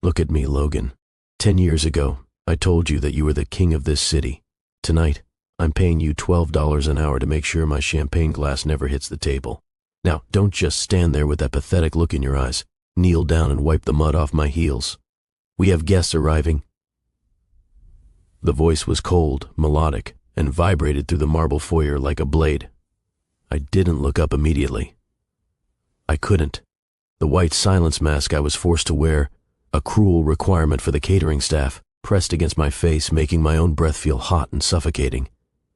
Look at me, Logan. 10 years ago, I told you that you were the king of this city. Tonight, I'm paying you $12 an hour to make sure my champagne glass never hits the table. Now, don't just stand there with that pathetic look in your eyes. Kneel down and wipe the mud off my heels. We have guests arriving. The voice was cold, melodic, and vibrated through the marble foyer like a blade. I didn't look up immediately. I couldn't. The white silence mask I was forced to wear, a cruel requirement for the catering staff, pressed against my face, making my own breath feel hot and suffocating.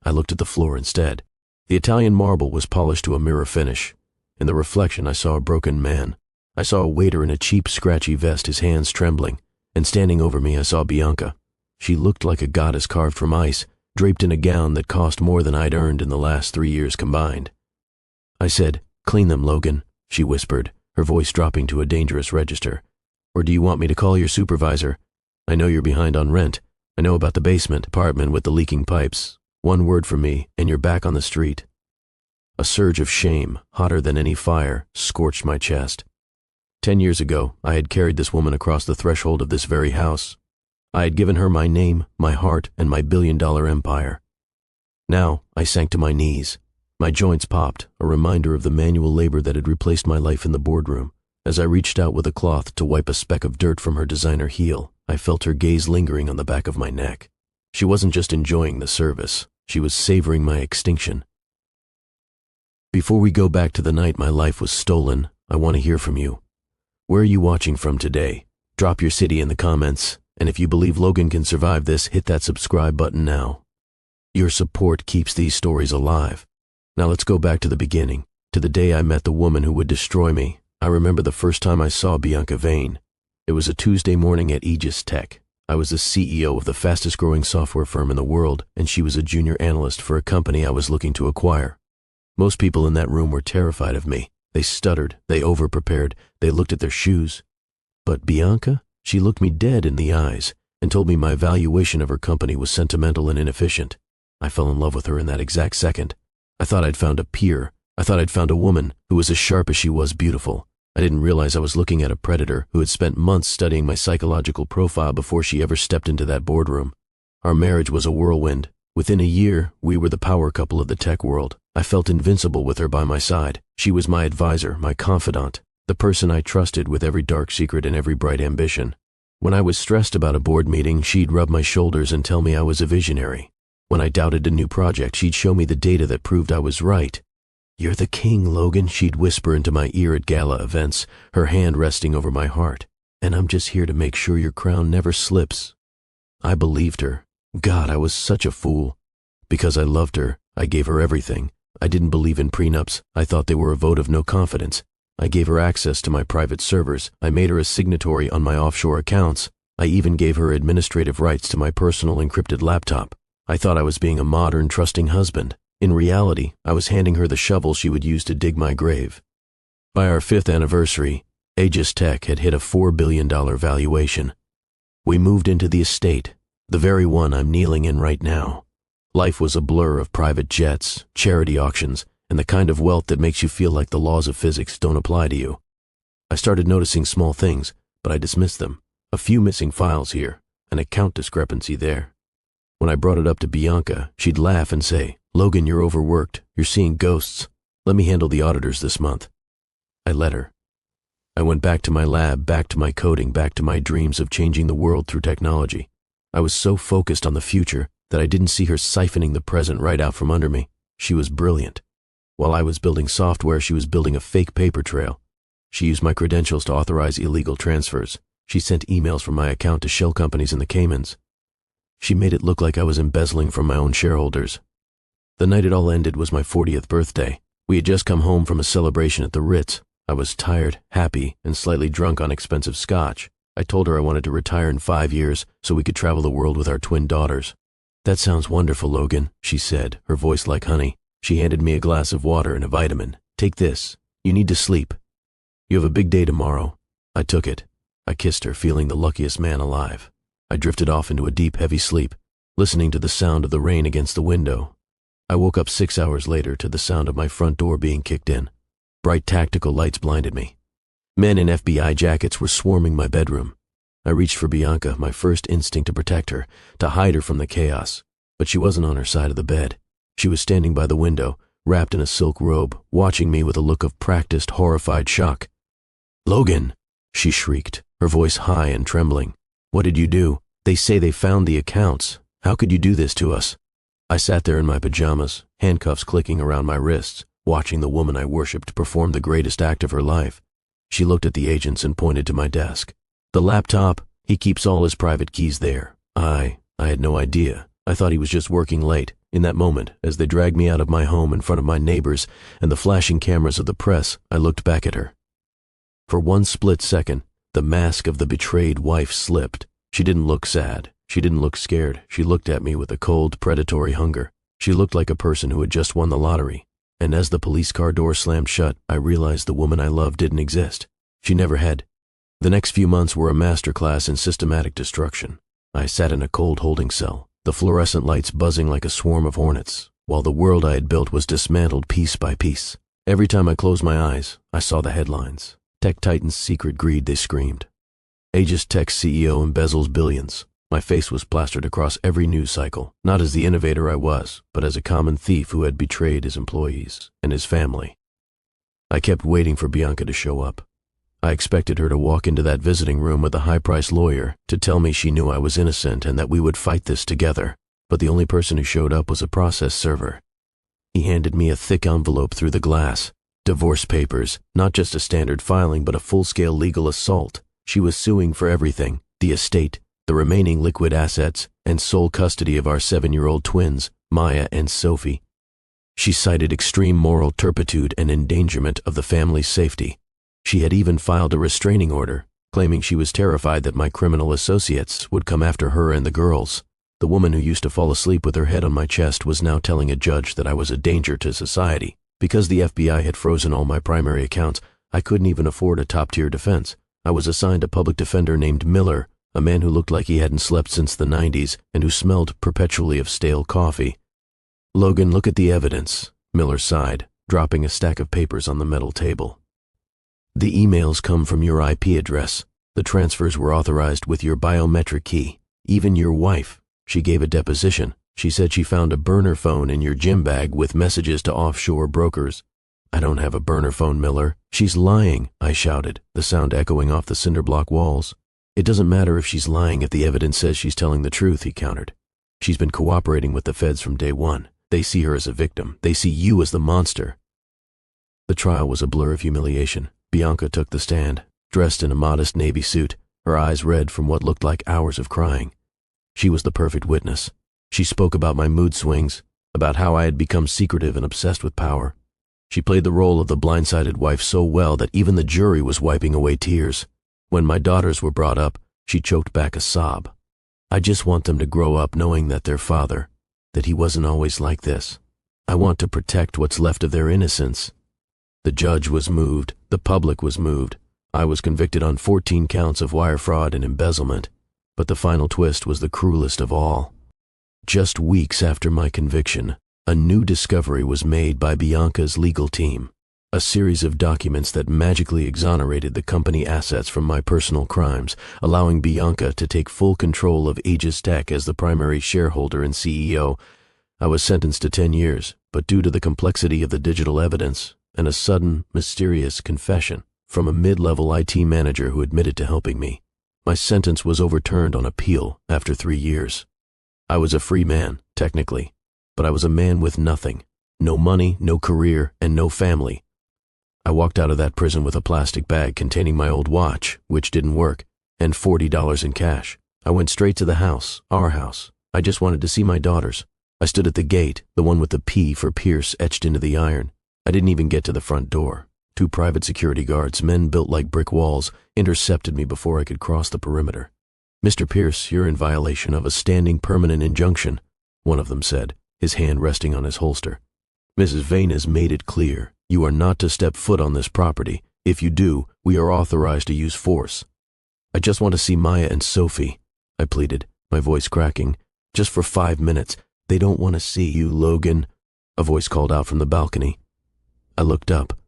I looked at the floor instead. The Italian marble was polished to a mirror finish. In the reflection, I saw a broken man. I saw a waiter in a cheap, scratchy vest, his hands trembling, and standing over me I saw Bianca. She looked like a goddess carved from ice, draped in a gown that cost more than I'd earned in the last 3 years combined. I said, "Clean them, Logan," she whispered, her voice dropping to a dangerous register. "Or do you want me to call your supervisor? I know you're behind on rent. I know about the basement apartment with the leaking pipes. One word from me, and you're back on the street." A surge of shame, hotter than any fire, scorched my chest. 10 years ago, I had carried this woman across the threshold of this very house. I had given her my name, my heart, and my billion-dollar empire. Now, I sank to my knees. My joints popped, a reminder of the manual labor that had replaced my life in the boardroom. As I reached out with a cloth to wipe a speck of dirt from her designer heel, I felt her gaze lingering on the back of my neck. She wasn't just enjoying the service. She was savoring my extinction. Before we go back to the night my life was stolen, I want to hear from you. Where are you watching from today? Drop your city in the comments, and if you believe Logan can survive this, hit that subscribe button now. Your support keeps these stories alive. Now let's go back to the beginning, to the day I met the woman who would destroy me. I remember the first time I saw Bianca Vane. It was a Tuesday morning at Aegis Tech. I was the CEO of the fastest growing software firm in the world, and she was a junior analyst for a company I was looking to acquire. Most people in that room were terrified of me. They stuttered, they overprepared, they looked at their shoes. But Bianca, she looked me dead in the eyes and told me my valuation of her company was sentimental and inefficient. I fell in love with her in that exact second. I thought I'd found a peer. I thought I'd found a woman who was as sharp as she was beautiful. I didn't realize I was looking at a predator who had spent months studying my psychological profile before she ever stepped into that boardroom. Our marriage was a whirlwind. Within a year, we were the power couple of the tech world. I felt invincible with her by my side. She was my advisor, my confidant, the person I trusted with every dark secret and every bright ambition. When I was stressed about a board meeting, she'd rub my shoulders and tell me I was a visionary. When I doubted a new project, she'd show me the data that proved I was right. "You're the king, Logan," she'd whisper into my ear at gala events, her hand resting over my heart. "And I'm just here to make sure your crown never slips." I believed her. God, I was such a fool. Because I loved her, I gave her everything. I didn't believe in prenups. I thought they were a vote of no confidence. I gave her access to my private servers. I made her a signatory on my offshore accounts. I even gave her administrative rights to my personal encrypted laptop. I thought I was being a modern, trusting husband. In reality, I was handing her the shovel she would use to dig my grave. By our 5th anniversary, Aegis Tech had hit a $4 billion valuation. We moved into the estate, the very one I'm kneeling in right now. Life was a blur of private jets, charity auctions, and the kind of wealth that makes you feel like the laws of physics don't apply to you. I started noticing small things, but I dismissed them. A few missing files here, an account discrepancy there. When I brought it up to Bianca, she'd laugh and say, "Logan, you're overworked. You're seeing ghosts. Let me handle the auditors this month." I let her. I went back to my lab, back to my coding, back to my dreams of changing the world through technology. I was so focused on the future that I didn't see her siphoning the present right out from under me. She was brilliant. While I was building software, she was building a fake paper trail. She used my credentials to authorize illegal transfers. She sent emails from my account to shell companies in the Caymans. She made it look like I was embezzling from my own shareholders. The night it all ended was my 40th birthday. We had just come home from a celebration at the Ritz. I was tired, happy, and slightly drunk on expensive scotch. I told her I wanted to retire in 5 years so we could travel the world with our twin daughters. "That sounds wonderful, Logan," she said, her voice like honey. She handed me a glass of water and a vitamin. "Take this. You need to sleep. You have a big day tomorrow." I took it. I kissed her, feeling the luckiest man alive. I drifted off into a deep, heavy sleep, listening to the sound of the rain against the window. I woke up 6 hours later to the sound of my front door being kicked in. Bright tactical lights blinded me. Men in FBI jackets were swarming my bedroom. I reached for Bianca, my first instinct to protect her, to hide her from the chaos. But she wasn't on her side of the bed. She was standing by the window, wrapped in a silk robe, watching me with a look of practiced, horrified shock. "Logan!" she shrieked, her voice high and trembling. "What did you do? They say they found the accounts. How could you do this to us?" I sat there in my pajamas, handcuffs clicking around my wrists, watching the woman I worshipped perform the greatest act of her life. She looked at the agents and pointed to my desk. "The laptop, he keeps all his private keys there." I had no idea. I thought he was just working late. In that moment, as they dragged me out of my home in front of my neighbors and the flashing cameras of the press, I looked back at her. For one split second, the mask of the betrayed wife slipped. She didn't look sad. She didn't look scared. She looked at me with a cold, predatory hunger. She looked like a person who had just won the lottery. And as the police car door slammed shut, I realized the woman I loved didn't exist. She never had. The next few months were a masterclass in systematic destruction. I sat in a cold holding cell, the fluorescent lights buzzing like a swarm of hornets, while the world I had built was dismantled piece by piece. Every time I closed my eyes, I saw the headlines. Tech Titan's secret greed, they screamed. Aegis Tech's CEO embezzles billions. My face was plastered across every news cycle, not as the innovator I was, but as a common thief who had betrayed his employees and his family. I kept waiting for Bianca to show up. I expected her to walk into that visiting room with a high-priced lawyer to tell me she knew I was innocent and that we would fight this together, but the only person who showed up was a process server. He handed me a thick envelope through the glass. Divorce papers, not just a standard filing but a full-scale legal assault. She was suing for everything: the estate, the remaining liquid assets, and sole custody of our 7-year-old twins, Maya and Sophie. She cited extreme moral turpitude and endangerment of the family's safety. She had even filed a restraining order, claiming she was terrified that my criminal associates would come after her and the girls. The woman who used to fall asleep with her head on my chest was now telling a judge that I was a danger to society. Because the FBI had frozen all my primary accounts, I couldn't even afford a top-tier defense. I was assigned a public defender named Miller, a man who looked like he hadn't slept since the 90s and who smelled perpetually of stale coffee. "Logan, look at the evidence," Miller sighed, dropping a stack of papers on the metal table. "The emails come from your IP address. The transfers were authorized with your biometric key. Even your wife, she gave a deposition. She said she found a burner phone in your gym bag with messages to offshore brokers." "I don't have a burner phone, Miller." "She's lying," I shouted, the sound echoing off the cinder block walls. "It doesn't matter if she's lying if the evidence says she's telling the truth," he countered. "She's been cooperating with the feds from day one. They see her as a victim. They see you as the monster." The trial was a blur of humiliation. Bianca took the stand, dressed in a modest navy suit, her eyes red from what looked like hours of crying. She was the perfect witness. She spoke about my mood swings, about how I had become secretive and obsessed with power. She played the role of the blindsided wife so well that even the jury was wiping away tears. When my daughters were brought up, she choked back a sob. "I just want them to grow up knowing that their father, that he wasn't always like this. I want to protect what's left of their innocence." The judge was moved. The public was moved. I was convicted on 14 counts of wire fraud and embezzlement. But the final twist was the cruelest of all. Just weeks after my conviction, a new discovery was made by Bianca's legal team. A series of documents that magically exonerated the company assets from my personal crimes, allowing Bianca to take full control of Aegis Tech as the primary shareholder and CEO. I was sentenced to 10 years, but due to the complexity of the digital evidence and a sudden, mysterious confession from a mid-level IT manager who admitted to helping me, my sentence was overturned on appeal after 3 years. I was a free man, technically, but I was a man with nothing. No money, no career, and no family. I walked out of that prison with a plastic bag containing my old watch, which didn't work, and $40 in cash. I went straight to the house, our house. I just wanted to see my daughters. I stood at the gate, the one with the P for Pierce etched into the iron. I didn't even get to the front door. 2 private security guards, men built like brick walls, intercepted me before I could cross the perimeter. "Mr. Pierce, you're in violation of a standing permanent injunction," one of them said, his hand resting on his holster. "Mrs. Vane has made it clear. You are not to step foot on this property. If you do, we are authorized to use force." "I just want to see Maya and Sophie," I pleaded, my voice cracking. "Just for 5 minutes. They don't want to see you, Logan," a voice called out from the balcony. I looked up.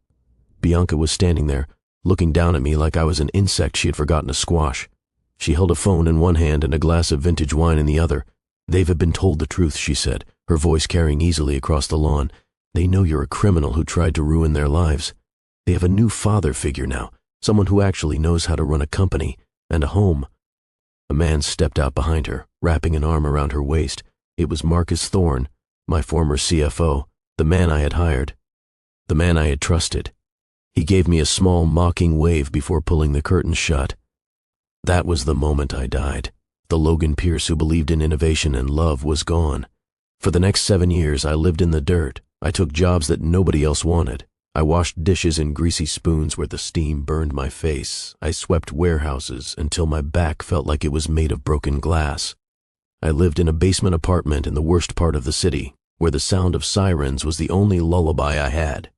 Bianca was standing there, looking down at me like I was an insect she had forgotten to squash. She held a phone in one hand and a glass of vintage wine in the other. "They've been told the truth," she said, her voice carrying easily across the lawn. "They know you're a criminal who tried to ruin their lives. They have a new father figure now, someone who actually knows how to run a company and a home." A man stepped out behind her, wrapping an arm around her waist. It was Marcus Thorne, my former CFO, the man I had hired, the man I had trusted. He gave me a small, mocking wave before pulling the curtains shut. That was the moment I died. The Logan Pierce who believed in innovation and love was gone. For the next 7 years, I lived in the dirt. I took jobs that nobody else wanted. I washed dishes in greasy spoons where the steam burned my face. I swept warehouses until my back felt like it was made of broken glass. I lived in a basement apartment in the worst part of the city, where the sound of sirens was the only lullaby I had.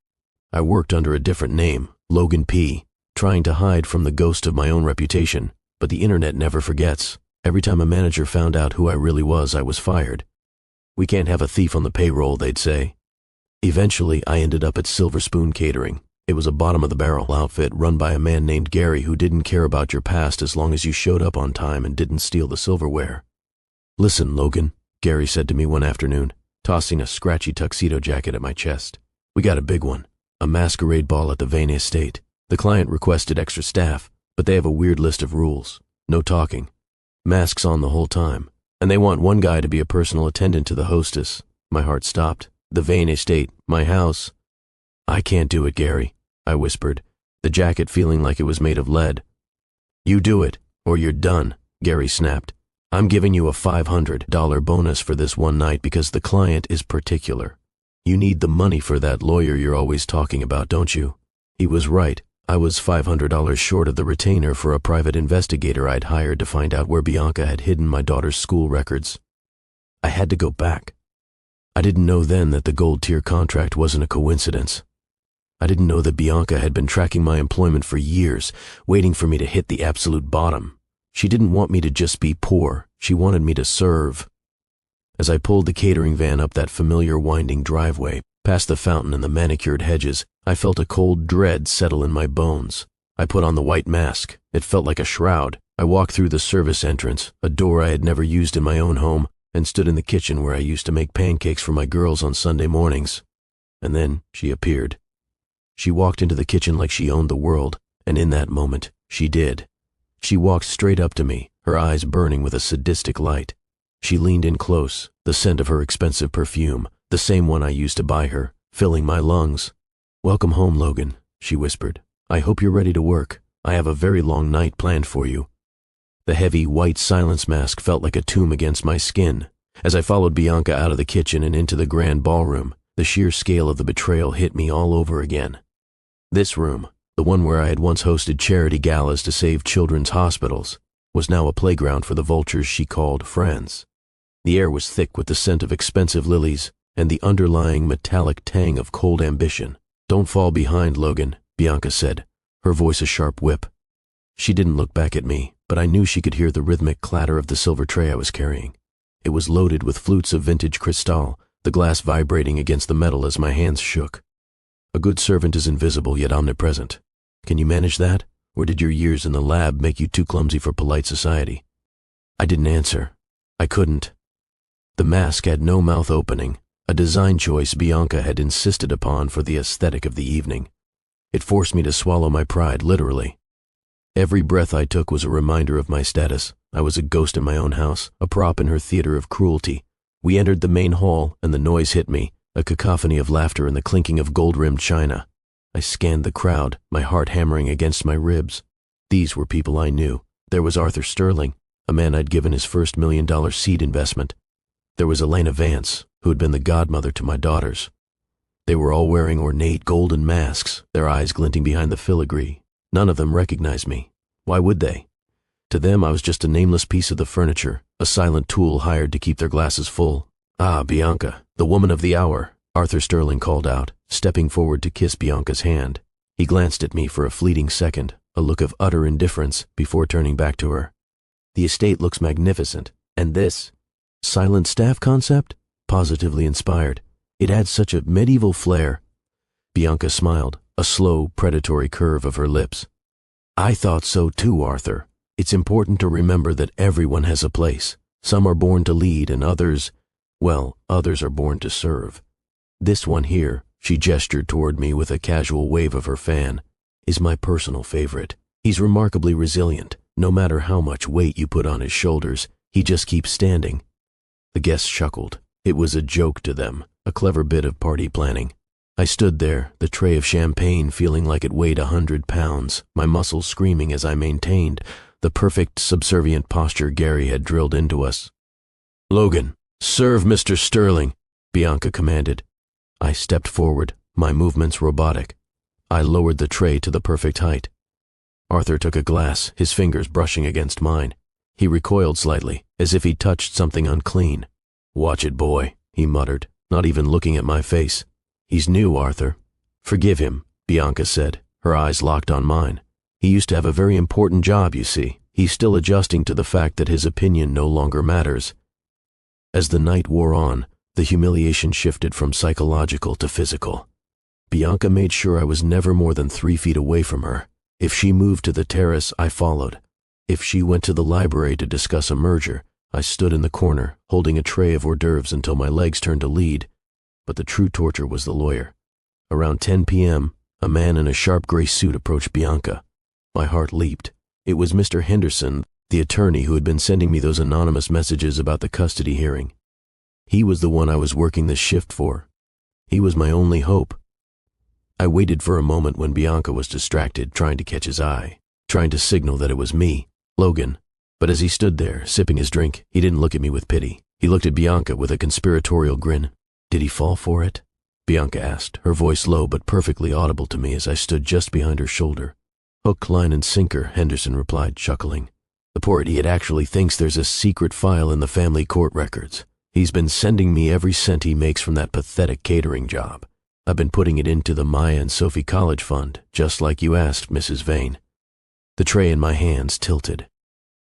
I worked under a different name, Logan P., trying to hide from the ghost of my own reputation, but the internet never forgets. Every time a manager found out who I really was, I was fired. "We can't have a thief on the payroll," they'd say. Eventually, I ended up at Silver Spoon Catering. It was a bottom-of-the-barrel outfit run by a man named Gary who didn't care about your past as long as you showed up on time and didn't steal the silverware. "Listen, Logan," Gary said to me one afternoon, tossing a scratchy tuxedo jacket at my chest. "We got a big one, a masquerade ball at the Vane Estate. The client requested extra staff, but they have a weird list of rules. No talking. Masks on the whole time. And they want one guy to be a personal attendant to the hostess." My heart stopped. "The Vane Estate, my house." "I can't do it, Gary," I whispered, the jacket feeling like it was made of lead. "You do it, or you're done," Gary snapped. "I'm giving you a $500 bonus for this one night because the client is particular. You need the money for that lawyer you're always talking about, don't you?" He was right. I was $500 short of the retainer for a private investigator I'd hired to find out where Bianca had hidden my daughter's school records. I had to go back. I didn't know then that the gold-tier contract wasn't a coincidence. I didn't know that Bianca had been tracking my employment for years, waiting for me to hit the absolute bottom. She didn't want me to just be poor. She wanted me to serve. As I pulled the catering van up that familiar winding driveway, past the fountain and the manicured hedges, I felt a cold dread settle in my bones. I put on the white mask. It felt like a shroud. I walked through the service entrance, a door I had never used in my own home, and stood in the kitchen where I used to make pancakes for my girls on Sunday mornings. And then she appeared. She walked into the kitchen like she owned the world, and in that moment, she did. She walked straight up to me, her eyes burning with a sadistic light. She leaned in close, the scent of her expensive perfume, the same one I used to buy her, filling my lungs. "Welcome home, Logan," she whispered. "I hope you're ready to work. I have a very long night planned for you." The heavy, white silence mask felt like a tomb against my skin. As I followed Bianca out of the kitchen and into the grand ballroom, the sheer scale of the betrayal hit me all over again. This room, the one where I had once hosted charity galas to save children's hospitals, was now a playground for the vultures she called friends. The air was thick with the scent of expensive lilies and the underlying metallic tang of cold ambition. "Don't fall behind, Logan," Bianca said, her voice a sharp whip. She didn't look back at me, but I knew she could hear the rhythmic clatter of the silver tray I was carrying. It was loaded with flutes of vintage cristal, the glass vibrating against the metal as my hands shook. A good servant is invisible yet omnipresent. Can you manage that? Or did your years in the lab make you too clumsy for polite society? I didn't answer. I couldn't. The mask had no mouth opening, a design choice Bianca had insisted upon for the aesthetic of the evening. It forced me to swallow my pride, literally. Every breath I took was a reminder of my status. I was a ghost in my own house, a prop in her theater of cruelty. We entered the main hall, and the noise hit me, a cacophony of laughter and the clinking of gold-rimmed china. I scanned the crowd, my heart hammering against my ribs. These were people I knew. There was Arthur Sterling, a man I'd given his first $1 million seed investment. There was Elena Vance, who had been the godmother to my daughters. They were all wearing ornate golden masks, their eyes glinting behind the filigree. None of them recognized me. Why would they? To them, I was just a nameless piece of the furniture, a silent tool hired to keep their glasses full. "Ah, Bianca, the woman of the hour," Arthur Sterling called out, stepping forward to kiss Bianca's hand. He glanced at me for a fleeting second, a look of utter indifference, before turning back to her. "The estate looks magnificent, and this silent staff concept? Positively inspired. It adds such a medieval flair." Bianca smiled, a slow, predatory curve of her lips. "I thought so too, Arthur. It's important to remember that everyone has a place. Some are born to lead and others, well, others are born to serve. This one here, she gestured toward me with a casual wave of her fan, is my personal favorite. He's remarkably resilient. No matter how much weight you put on his shoulders, he just keeps standing. The guests chuckled. It was a joke to them, a clever bit of party planning. I stood there, the tray of champagne feeling like it weighed 100 pounds, my muscles screaming as I maintained the perfect subservient posture Gary had drilled into us. "Logan, serve Mr. Sterling," Bianca commanded. I stepped forward, my movements robotic. I lowered the tray to the perfect height. Arthur took a glass, his fingers brushing against mine. He recoiled slightly, as if he'd touched something unclean. "Watch it, boy," he muttered, not even looking at my face. "He's new, Arthur." "Forgive him," Bianca said, her eyes locked on mine. "He used to have a very important job, you see. He's still adjusting to the fact that his opinion no longer matters." As the night wore on, the humiliation shifted from psychological to physical. Bianca made sure I was never more than 3 feet away from her. If she moved to the terrace, I followed. If she went to the library to discuss a merger, I stood in the corner, holding a tray of hors d'oeuvres until my legs turned to lead. But the true torture was the lawyer. Around 10 p.m., a man in a sharp gray suit approached Bianca. My heart leaped. It was Mr. Henderson, the attorney who had been sending me those anonymous messages about the custody hearing. He was the one I was working this shift for. He was my only hope. I waited for a moment when Bianca was distracted, trying to catch his eye, trying to signal that it was me, Logan. But as he stood there, sipping his drink, he didn't look at me with pity. He looked at Bianca with a conspiratorial grin. "Did he fall for it?" Bianca asked, her voice low but perfectly audible to me as I stood just behind her shoulder. "Hook, line, and sinker," Henderson replied, chuckling. "The poor idiot actually thinks there's a secret file in the family court records. He's been sending me every cent he makes from that pathetic catering job. I've been putting it into the Maya and Sophie College Fund, just like you asked, Mrs. Vane." The tray in my hands tilted.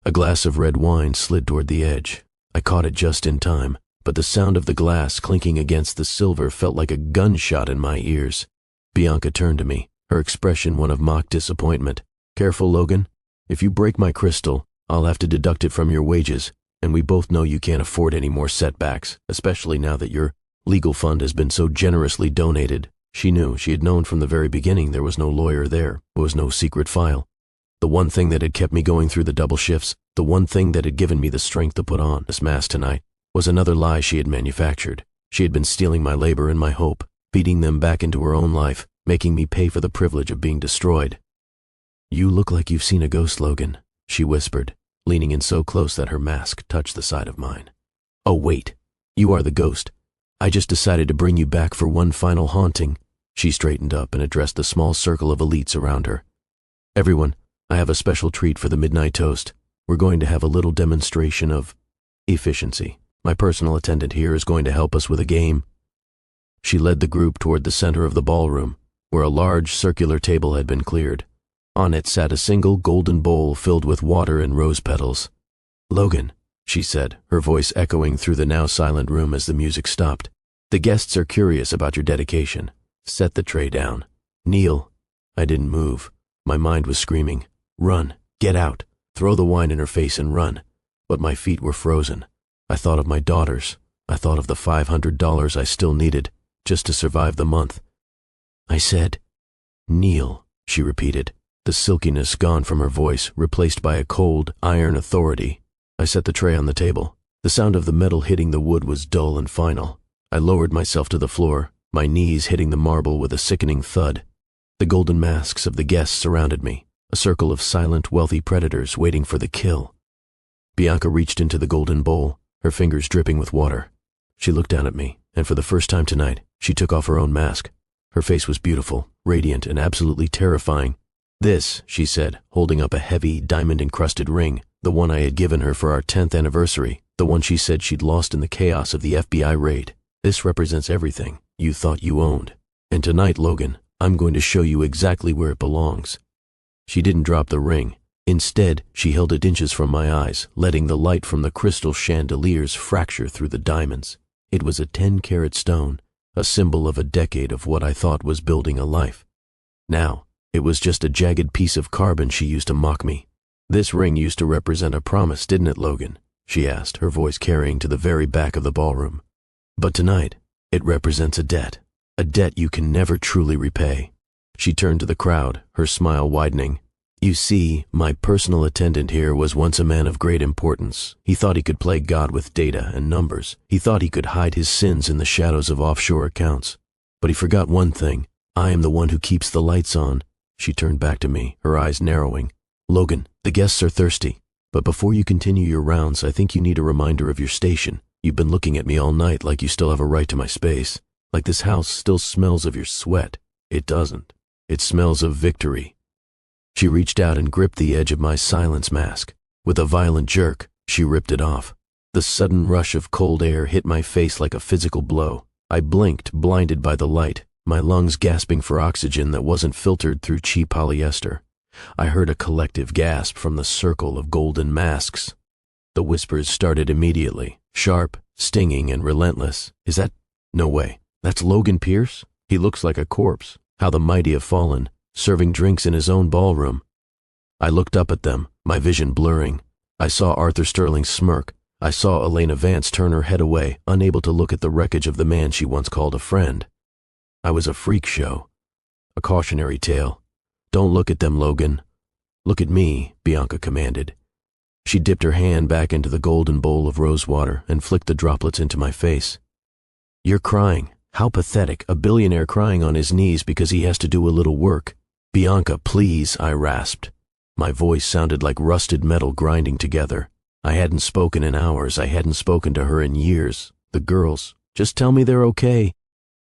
A glass of red wine slid toward the edge. I caught it just in time, but the sound of the glass clinking against the silver felt like a gunshot in my ears. Bianca turned to me, her expression one of mock disappointment. "Careful, Logan. If you break my crystal, I'll have to deduct it from your wages, and we both know you can't afford any more setbacks, especially now that your legal fund has been so generously donated." She knew, she had known from the very beginning there was no lawyer there was no secret file. The one thing that had kept me going through the double shifts, the one thing that had given me the strength to put on this mask tonight, was another lie she had manufactured. She had been stealing my labor and my hope, feeding them back into her own life, making me pay for the privilege of being destroyed. "You look like you've seen a ghost, Logan," she whispered, leaning in so close that her mask touched the side of mine. "Oh, wait. You are the ghost. I just decided to bring you back for one final haunting." She straightened up and addressed the small circle of elites around her. "Everyone, I have a special treat for the midnight toast. We're going to have a little demonstration of efficiency. My personal attendant here is going to help us with a game." She led the group toward the center of the ballroom, where a large circular table had been cleared. On it sat a single golden bowl filled with water and rose petals. "Logan," she said, her voice echoing through the now silent room as the music stopped. "The guests are curious about your dedication. Set the tray down. Kneel." I didn't move. My mind was screaming, "Run, get out, throw the wine in her face and run." But my feet were frozen. I thought of my daughters. I thought of the $500 I still needed, just to survive the month. I said, "Kneel," she repeated, the silkiness gone from her voice, replaced by a cold, iron authority. I set the tray on the table. The sound of the metal hitting the wood was dull and final. I lowered myself to the floor, my knees hitting the marble with a sickening thud. The golden masks of the guests surrounded me, a circle of silent, wealthy predators waiting for the kill. Bianca reached into the golden bowl, her fingers dripping with water. She looked down at me, and for the first time tonight, she took off her own mask. Her face was beautiful, radiant, and absolutely terrifying. "This," she said, holding up a heavy, diamond-encrusted ring, the one I had given her for our 10th anniversary, the one she said she'd lost in the chaos of the FBI raid. "This represents everything you thought you owned. And tonight, Logan, I'm going to show you exactly where it belongs." She didn't drop the ring. Instead, she held it inches from my eyes, letting the light from the crystal chandeliers fracture through the diamonds. It was a 10-carat stone, a symbol of a decade of what I thought was building a life. Now, it was just a jagged piece of carbon she used to mock me. "This ring used to represent a promise, didn't it, Logan?" she asked, her voice carrying to the very back of the ballroom. "But tonight, it represents a debt you can never truly repay." She turned to the crowd, her smile widening. "You see, my personal attendant here was once a man of great importance. He thought he could play God with data and numbers. He thought he could hide his sins in the shadows of offshore accounts. But he forgot one thing. I am the one who keeps the lights on." She turned back to me, her eyes narrowing. "Logan, the guests are thirsty. But before you continue your rounds, I think you need a reminder of your station. You've been looking at me all night like you still have a right to my space. Like this house still smells of your sweat. It doesn't. It smells of victory." She reached out and gripped the edge of my silence mask. With a violent jerk, she ripped it off. The sudden rush of cold air hit my face like a physical blow. I blinked, blinded by the light, my lungs gasping for oxygen that wasn't filtered through cheap polyester. I heard a collective gasp from the circle of golden masks. The whispers started immediately, sharp, stinging, and relentless. "Is that? No way. That's Logan Pierce? He looks like a corpse. How the mighty have fallen, serving drinks in his own ballroom." I looked up at them, my vision blurring. I saw Arthur Sterling smirk. I saw Elena Vance turn her head away, unable to look at the wreckage of the man she once called a friend. I was a freak show. A cautionary tale. "Don't look at them, Logan. Look at me," Bianca commanded. She dipped her hand back into the golden bowl of rose water and flicked the droplets into my face. "You're crying. How pathetic, a billionaire crying on his knees because he has to do a little work." "Bianca, please," I rasped. My voice sounded like rusted metal grinding together. I hadn't spoken in hours. I hadn't spoken to her in years. The girls, just tell me they're okay.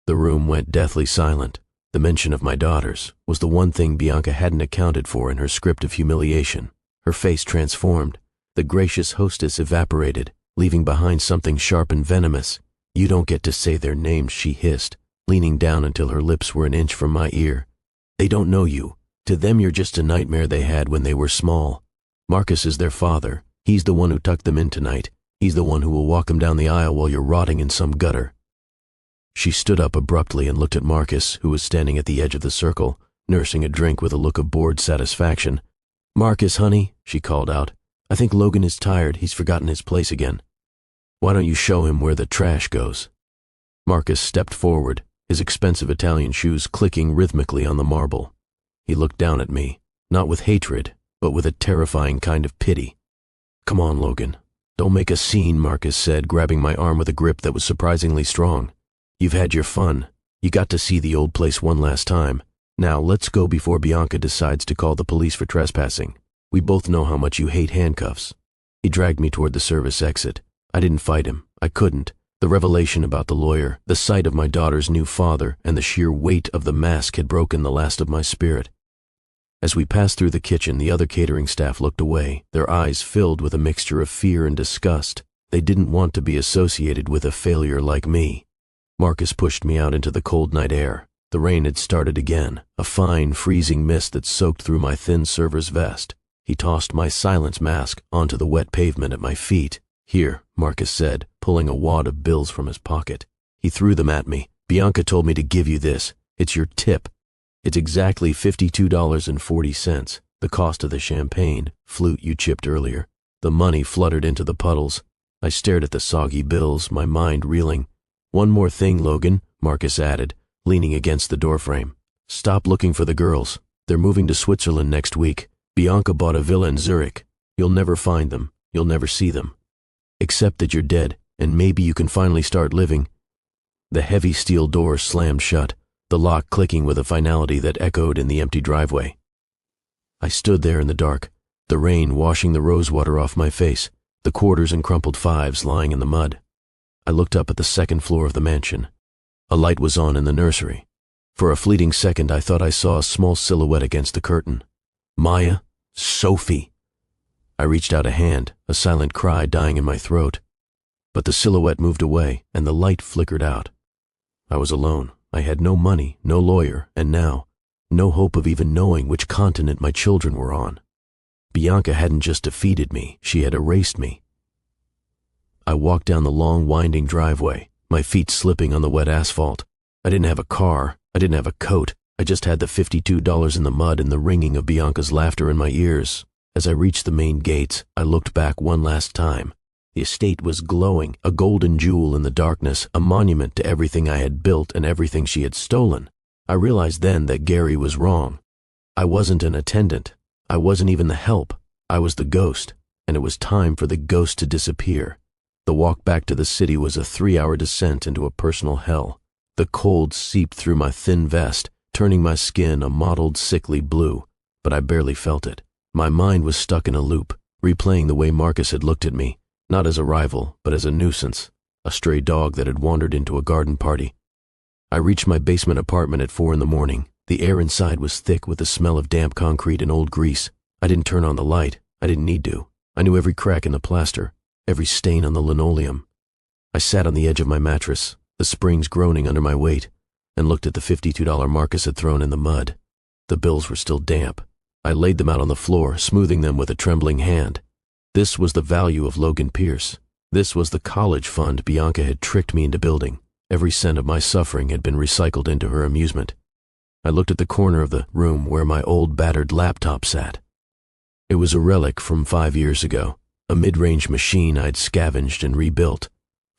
The room went deathly silent. The mention of my daughters was the one thing Bianca hadn't accounted for in her script of humiliation. Her face transformed. The gracious hostess evaporated, leaving behind something sharp and venomous. "You don't get to say their names," she hissed, leaning down until her lips were an inch from my ear. "They don't know you. To them you're just a nightmare they had when they were small. Marcus is their father. He's the one who tucked them in tonight. He's the one who will walk them down the aisle while you're rotting in some gutter." She stood up abruptly and looked at Marcus, who was standing at the edge of the circle, nursing a drink with a look of bored satisfaction. "Marcus, honey," she called out, "I think Logan is tired. He's forgotten his place again. Why don't you show him where the trash goes?" Marcus stepped forward, his expensive Italian shoes clicking rhythmically on the marble. He looked down at me, not with hatred, but with a terrifying kind of pity. "Come on, Logan. Don't make a scene," Marcus said, grabbing my arm with a grip that was surprisingly strong. "You've had your fun. You got to see the old place one last time. Now let's go before Bianca decides to call the police for trespassing. We both know how much you hate handcuffs." He dragged me toward the service exit. I didn't fight him. I couldn't. The revelation about the lawyer, the sight of my daughter's new father, and the sheer weight of the mask had broken the last of my spirit. As we passed through the kitchen, the other catering staff looked away, their eyes filled with a mixture of fear and disgust. They didn't want to be associated with a failure like me. Marcus pushed me out into the cold night air. The rain had started again, a fine, freezing mist that soaked through my thin server's vest. He tossed my silence mask onto the wet pavement at my feet. "Here," Marcus said, pulling a wad of bills from his pocket. He threw them at me. "Bianca told me to give you this. It's your tip. It's exactly $52.40, the cost of the champagne, flute you chipped earlier." The money fluttered into the puddles. I stared at the soggy bills, my mind reeling. "One more thing, Logan," Marcus added, leaning against the doorframe. "Stop looking for the girls. They're moving to Switzerland next week. Bianca bought a villa in Zurich. You'll never find them. You'll never see them. Accept that you're dead, and maybe you can finally start living." The heavy steel door slammed shut, the lock clicking with a finality that echoed in the empty driveway. I stood there in the dark, the rain washing the rosewater off my face, the quarters and crumpled fives lying in the mud. I looked up at the second floor of the mansion. A light was on in the nursery. For a fleeting second, I thought I saw a small silhouette against the curtain. Maya? Sophie! I reached out a hand, a silent cry dying in my throat. But the silhouette moved away, and the light flickered out. I was alone. I had no money, no lawyer, and now, no hope of even knowing which continent my children were on. Bianca hadn't just defeated me, she had erased me. I walked down the long, winding driveway, my feet slipping on the wet asphalt. I didn't have a car, I didn't have a coat, I just had the $52 in the mud and the ringing of Bianca's laughter in my ears. As I reached the main gates, I looked back one last time. The estate was glowing, a golden jewel in the darkness, a monument to everything I had built and everything she had stolen. I realized then that Gary was wrong. I wasn't an attendant. I wasn't even the help. I was the ghost, and it was time for the ghost to disappear. The walk back to the city was a 3-hour descent into a personal hell. The cold seeped through my thin vest, turning my skin a mottled, sickly blue, but I barely felt it. My mind was stuck in a loop, replaying the way Marcus had looked at me, not as a rival, but as a nuisance, a stray dog that had wandered into a garden party. I reached my basement apartment at 4 a.m. The air inside was thick with the smell of damp concrete and old grease. I didn't turn on the light. I didn't need to. I knew every crack in the plaster, every stain on the linoleum. I sat on the edge of my mattress, the springs groaning under my weight, and looked at the $52 Marcus had thrown in the mud. The bills were still damp. I laid them out on the floor, smoothing them with a trembling hand. This was the value of Logan Pierce. This was the college fund Bianca had tricked me into building. Every cent of my suffering had been recycled into her amusement. I looked at the corner of the room where my old battered laptop sat. It was a relic from 5 years ago, a mid-range machine I'd scavenged and rebuilt.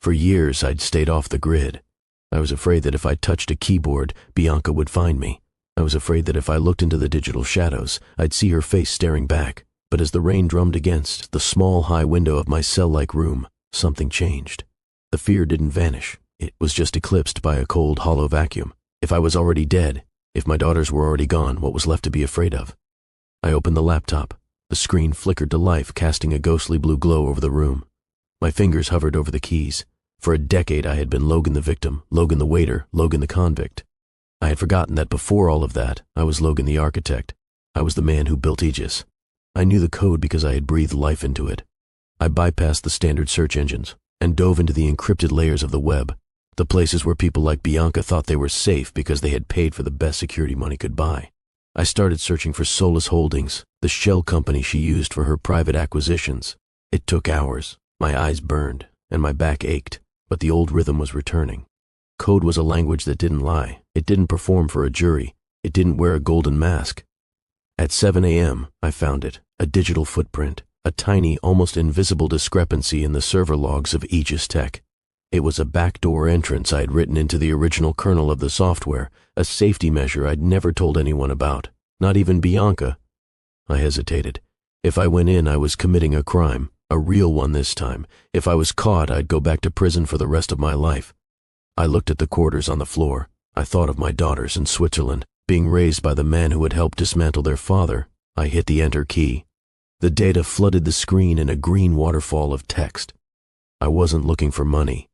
For years I'd stayed off the grid. I was afraid that if I touched a keyboard, Bianca would find me. I was afraid that if I looked into the digital shadows, I'd see her face staring back. But as the rain drummed against the small high window of my cell-like room, something changed. The fear didn't vanish. It was just eclipsed by a cold, hollow vacuum. If I was already dead, if my daughters were already gone, what was left to be afraid of? I opened the laptop. The screen flickered to life, casting a ghostly blue glow over the room. My fingers hovered over the keys. For a decade I had been Logan the victim, Logan the waiter, Logan the convict. I had forgotten that before all of that, I was Logan the architect. I was the man who built Aegis. I knew the code because I had breathed life into it. I bypassed the standard search engines and dove into the encrypted layers of the web, the places where people like Bianca thought they were safe because they had paid for the best security money could buy. I started searching for Solus Holdings, the shell company she used for her private acquisitions. It took hours. My eyes burned, and my back ached, but the old rhythm was returning. Code was a language that didn't lie. It didn't perform for a jury. It didn't wear a golden mask. At 7 a.m., I found it, a digital footprint, a tiny, almost invisible discrepancy in the server logs of Aegis Tech. It was a backdoor entrance I'd written into the original kernel of the software, a safety measure I'd never told anyone about, not even Bianca. I hesitated. If I went in, I was committing a crime, a real one this time. If I was caught, I'd go back to prison for the rest of my life. I looked at the quarters on the floor. I thought of my daughters in Switzerland, being raised by the man who had helped dismantle their father. I hit the enter key. The data flooded the screen in a green waterfall of text. I wasn't looking for money.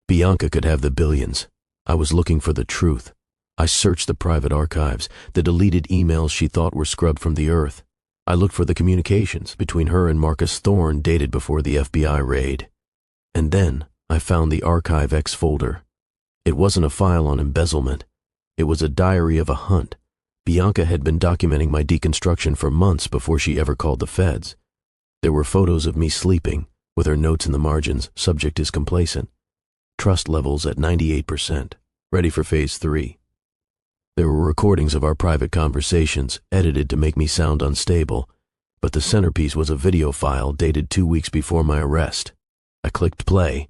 Bianca could have the billions. I was looking for the truth. I searched the private archives, the deleted emails she thought were scrubbed from the earth. I looked for the communications between her and Marcus Thorne dated before the FBI raid. And then I found the Archive X folder. It wasn't a file on embezzlement. It was a diary of a hunt. Bianca had been documenting my deconstruction for months before she ever called the feds. There were photos of me sleeping, with her notes in the margins, subject is complacent. Trust levels at 98%, ready for phase 3. There were recordings of our private conversations, edited to make me sound unstable, but the centerpiece was a video file dated 2 weeks before my arrest. I clicked play.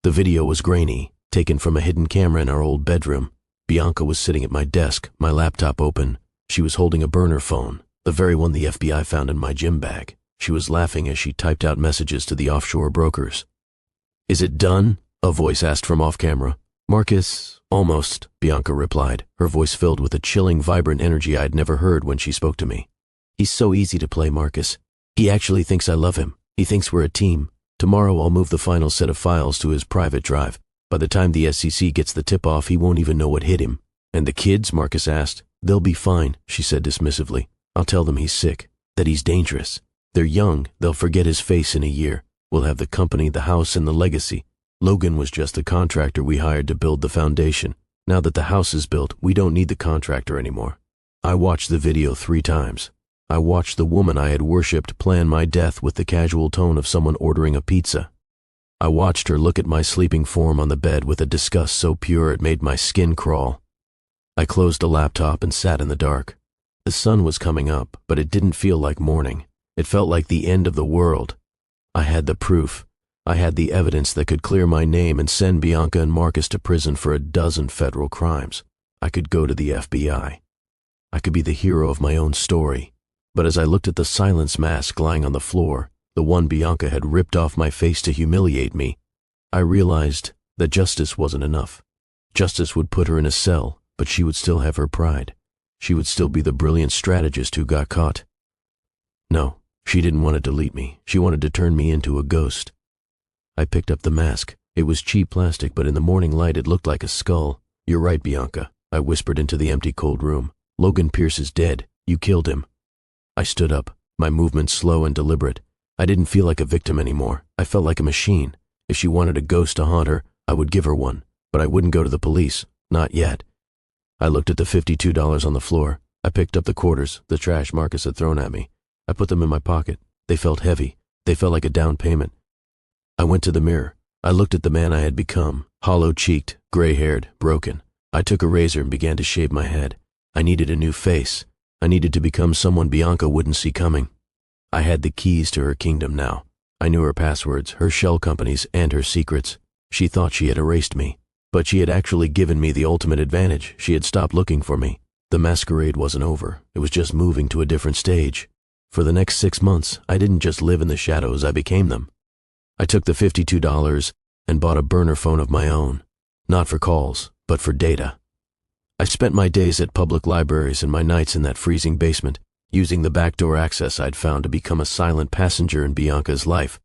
The video was grainy, taken from a hidden camera in our old bedroom. Bianca was sitting at my desk, my laptop open. She was holding a burner phone, the very one the FBI found in my gym bag. She was laughing as she typed out messages to the offshore brokers. "Is it done?" a voice asked from off-camera. "Marcus, almost," Bianca replied, her voice filled with a chilling, vibrant energy I'd never heard when she spoke to me. "He's so easy to play, Marcus. He actually thinks I love him. He thinks we're a team. Tomorrow I'll move the final set of files to his private drive. By the time the SEC gets the tip-off, he won't even know what hit him." "And the kids?" Marcus asked. "They'll be fine," she said dismissively. "I'll tell them he's sick, that he's dangerous. They're young. They'll forget his face in a year. We'll have the company, the house, and the legacy. Logan was just the contractor we hired to build the foundation. Now that the house is built, we don't need the contractor anymore." I watched the video 3 times. I watched the woman I had worshipped plan my death with the casual tone of someone ordering a pizza. I watched her look at my sleeping form on the bed with a disgust so pure it made my skin crawl. I closed the laptop and sat in the dark. The sun was coming up, but it didn't feel like morning. It felt like the end of the world. I had the proof. I had the evidence that could clear my name and send Bianca and Marcus to prison for a dozen federal crimes. I could go to the FBI. I could be the hero of my own story. But as I looked at the silence mask lying on the floor, the one Bianca had ripped off my face to humiliate me, I realized that justice wasn't enough. Justice would put her in a cell, but she would still have her pride. She would still be the brilliant strategist who got caught. No, she didn't want to delete me. She wanted to turn me into a ghost. I picked up the mask. It was cheap plastic, but in the morning light it looked like a skull. "You're right, Bianca," I whispered into the empty, cold room. "Logan Pierce is dead. You killed him." I stood up, my movements slow and deliberate. I didn't feel like a victim anymore. I felt like a machine. If she wanted a ghost to haunt her, I would give her one, but I wouldn't go to the police. Not yet. I looked at the $52 on the floor. I picked up the quarters, the trash Marcus had thrown at me. I put them in my pocket. They felt heavy. They felt like a down payment. I went to the mirror. I looked at the man I had become, hollow-cheeked, gray-haired, broken. I took a razor and began to shave my head. I needed a new face. I needed to become someone Bianca wouldn't see coming. I had the keys to her kingdom now. I knew her passwords, her shell companies, and her secrets. She thought she had erased me, but she had actually given me the ultimate advantage. She had stopped looking for me. The masquerade wasn't over. It was just moving to a different stage. For the next 6 months, I didn't just live in the shadows, I became them. I took the $52 and bought a burner phone of my own, not for calls, but for data. I spent my days at public libraries and my nights in that freezing basement, using the backdoor access I'd found to become a silent passenger in Bianca's life.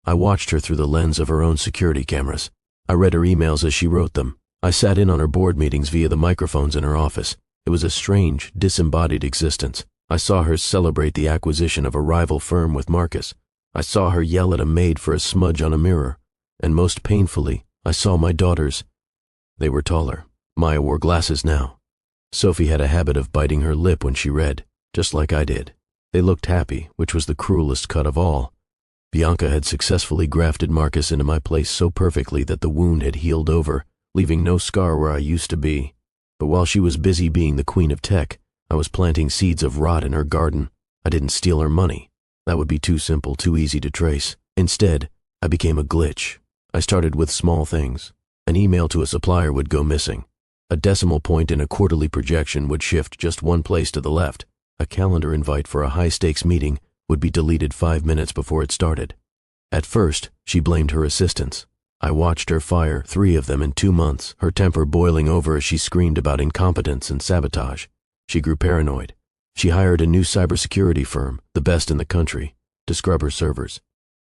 I watched her through the lens of her own security cameras. I read her emails as she wrote them. I sat in on her board meetings via the microphones in her office. It was a strange, disembodied existence. I saw her celebrate the acquisition of a rival firm with Marcus. I saw her yell at a maid for a smudge on a mirror. And most painfully, I saw my daughters. They were taller. Maya wore glasses now. Sophie had a habit of biting her lip when she read, just like I did. They looked happy, which was the cruelest cut of all. Bianca had successfully grafted Marcus into my place so perfectly that the wound had healed over, leaving no scar where I used to be. But while she was busy being the queen of tech, I was planting seeds of rot in her garden. I didn't steal her money. That would be too simple, too easy to trace. Instead, I became a glitch. I started with small things. An email to a supplier would go missing. A decimal point in a quarterly projection would shift just one place to the left. A calendar invite for a high-stakes meeting would be deleted 5 minutes before it started. At first, she blamed her assistants. I watched her fire 3 of them in 2 months, her temper boiling over as she screamed about incompetence and sabotage. She grew paranoid. She hired a new cybersecurity firm, the best in the country, to scrub her servers.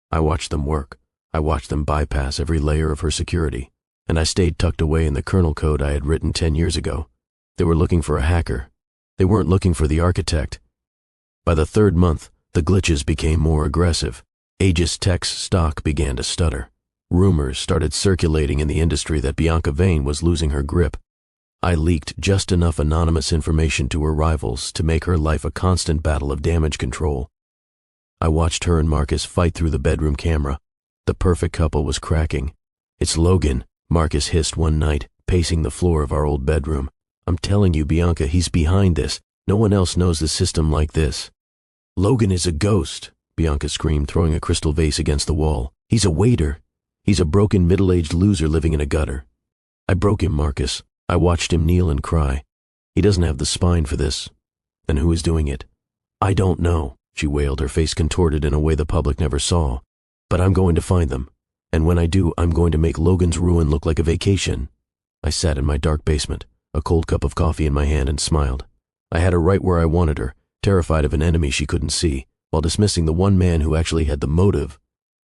I watched them work. I watched them bypass every layer of her security, and I stayed tucked away in the kernel code I had written 10 years ago. They were looking for a hacker. They weren't looking for the architect. By the 3rd month, the glitches became more aggressive. Aegis Tech's stock began to stutter. Rumors started circulating in the industry that Bianca Vane was losing her grip. I leaked just enough anonymous information to her rivals to make her life a constant battle of damage control. I watched her and Marcus fight through the bedroom camera. The perfect couple was cracking. "It's Logan," Marcus hissed one night, pacing the floor of our old bedroom. "I'm telling you, Bianca, he's behind this. No one else knows the system like this." "Logan is a ghost," Bianca screamed, throwing a crystal vase against the wall. "He's a waiter. He's a broken middle-aged loser living in a gutter." "I broke him, Marcus." I watched him kneel and cry. "He doesn't have the spine for this." "Then who is doing it?" "I don't know," she wailed, her face contorted in a way the public never saw. "But I'm going to find them. And when I do, I'm going to make Logan's ruin look like a vacation." I sat in my dark basement, a cold cup of coffee in my hand, and smiled. I had her right where I wanted her, terrified of an enemy she couldn't see, while dismissing the one man who actually had the motive.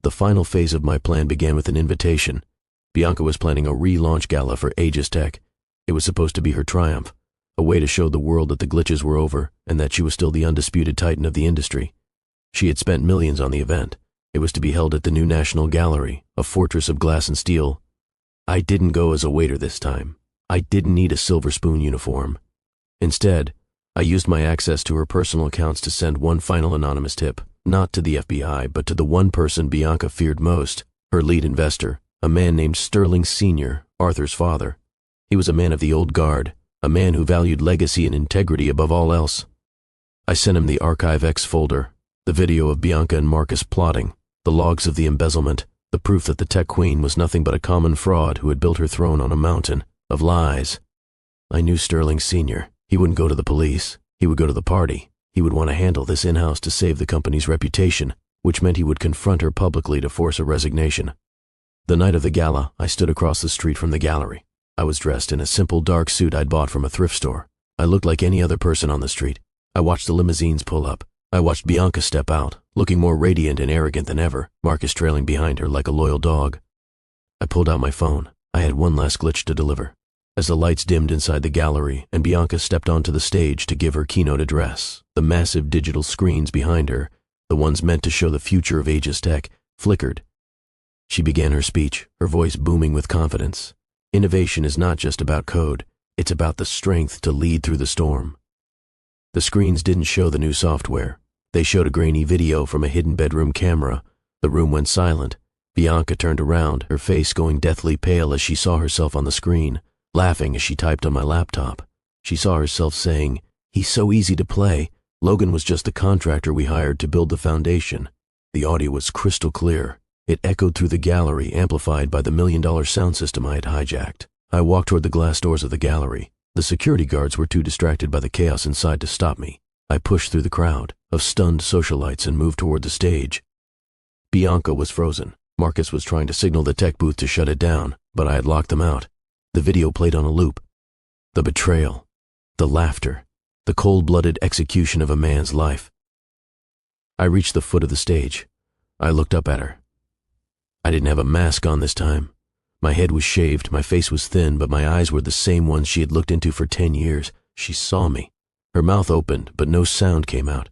The final phase of my plan began with an invitation. Bianca was planning a relaunch gala for Aegis Tech. It was supposed to be her triumph, a way to show the world that the glitches were over and that she was still the undisputed titan of the industry. She had spent millions on the event. It was to be held at the new National Gallery, a fortress of glass and steel. I didn't go as a waiter this time. I didn't need a silver spoon uniform. Instead, I used my access to her personal accounts to send one final anonymous tip, not to the FBI, but to the one person Bianca feared most, her lead investor, a man named Sterling Sr., Arthur's father. He was a man of the old guard, a man who valued legacy and integrity above all else. I sent him the Archive X folder. The video of Bianca and Marcus plotting, the logs of the embezzlement, the proof that the tech queen was nothing but a common fraud who had built her throne on a mountain of lies. I knew Sterling Sr. He wouldn't go to the police. He would go to the party. He would want to handle this in-house to save the company's reputation, which meant he would confront her publicly to force a resignation. The night of the gala, I stood across the street from the gallery. I was dressed in a simple dark suit I'd bought from a thrift store. I looked like any other person on the street. I watched the limousines pull up. I watched Bianca step out, looking more radiant and arrogant than ever, Marcus trailing behind her like a loyal dog. I pulled out my phone. I had one last glitch to deliver. As the lights dimmed inside the gallery and Bianca stepped onto the stage to give her keynote address, the massive digital screens behind her, the ones meant to show the future of age's tech, flickered. She began her speech, her voice booming with confidence. Innovation is not just about code, it's about the strength to lead through the storm. The screens didn't show the new software. They showed a grainy video from a hidden bedroom camera. The room went silent. Bianca turned around, her face going deathly pale as she saw herself on the screen, laughing as she typed on my laptop. She saw herself saying, "He's so easy to play. Logan was just the contractor we hired to build the foundation." The audio was crystal clear. It echoed through the gallery, amplified by the $1 million sound system I had hijacked. I walked toward the glass doors of the gallery. The security guards were too distracted by the chaos inside to stop me. I pushed through the crowd of stunned socialites and moved toward the stage. Bianca was frozen. Marcus was trying to signal the tech booth to shut it down, but I had locked them out. The video played on a loop. The betrayal, the laughter, the cold-blooded execution of a man's life. I reached the foot of the stage. I looked up at her. I didn't have a mask on this time. My head was shaved, my face was thin, but my eyes were the same ones she had looked into for 10 years. She saw me. Her mouth opened, but no sound came out.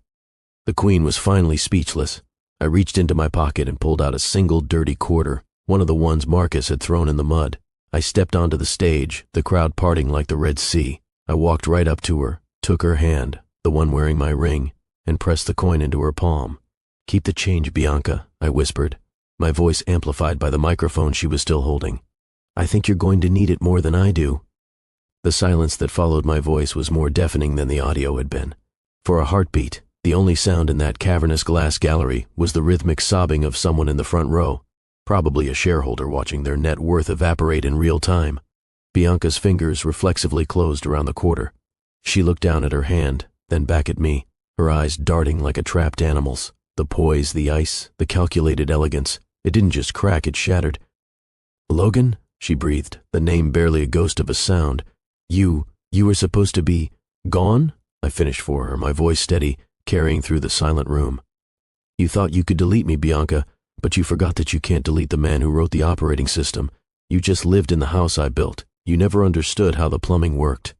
The queen was finally speechless. I reached into my pocket and pulled out a single dirty quarter, one of the ones Marcus had thrown in the mud. I stepped onto the stage, the crowd parting like the Red Sea. I walked right up to her, took her hand, the one wearing my ring, and pressed the coin into her palm. "Keep the change, Bianca," I whispered, my voice amplified by the microphone she was still holding. "I think you're going to need it more than I do." The silence that followed my voice was more deafening than the audio had been. For a heartbeat, the only sound in that cavernous glass gallery was the rhythmic sobbing of someone in the front row, probably a shareholder watching their net worth evaporate in real time. Bianca's fingers reflexively closed around the quarter. She looked down at her hand, then back at me, her eyes darting like a trapped animal's. The poise, the ice, the calculated elegance. It didn't just crack, it shattered. "Logan," she breathed, the name barely a ghost of a sound. You were supposed to be gone?" I finished for her, my voice steady, carrying through the silent room. "You thought you could delete me, Bianca, but you forgot that you can't delete the man who wrote the operating system. You just lived in the house I built. You never understood how the plumbing worked."